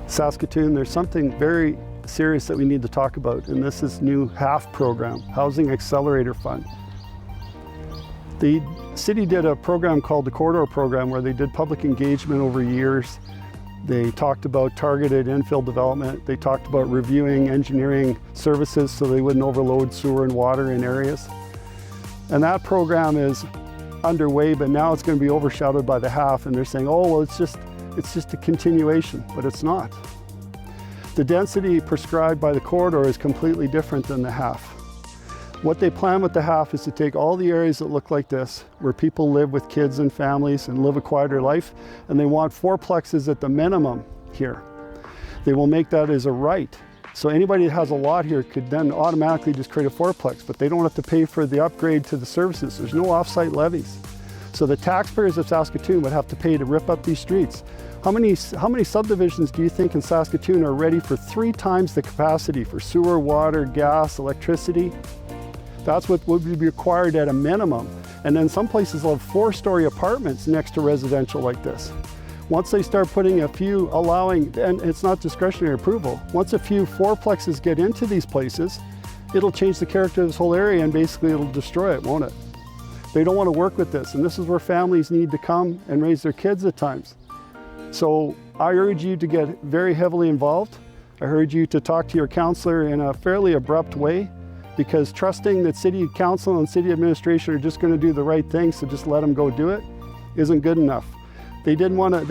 Saskatoon, there's something very serious that we need to talk about, and this is new HAF program, Housing Accelerator Fund. The city did a program called the Corridor Program where they did public engagement over years. They talked about targeted infill development. They talked about reviewing engineering services so they wouldn't overload sewer and water in areas. And that program is underway, but now it's going to be overshadowed by the HAF, and they're saying, oh, well, it's just a continuation, but it's not. The density prescribed by the corridor is completely different than the HAF. What they plan with the HAF is to take all the areas that look like this, where people live with kids and families and live a quieter life, and they want fourplexes at the minimum here. They will make that as a right. So anybody that has a lot here could then automatically just create a fourplex, but they don't have to pay for the upgrade to the services. There's no off-site levies. So the taxpayers of Saskatoon would have to pay to rip up these streets. How many subdivisions do you think in Saskatoon are ready for 3 times the capacity for sewer, water, gas, electricity? That's what would be required at a minimum. And then some places will have 4-story apartments next to residential like this. Once they start putting a few allowing, and it's not discretionary approval, once a few fourplexes get into these places, it'll change the character of this whole area and basically it'll destroy it, won't it? They don't want to work with this, and this is where families need to come and raise their kids at times. So I urge you to get very heavily involved. I urge you to talk to your councillor in a fairly abrupt way, because trusting that city council and city administration are just going to do the right thing, so just let them go do it, isn't good enough. They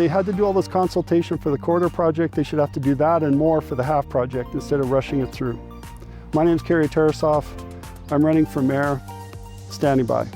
had to do all this consultation for the corridor project. They should have to do that and more for the HAF project instead of rushing it through. My name is Kerry Tarasoff. I'm running for mayor, standing by.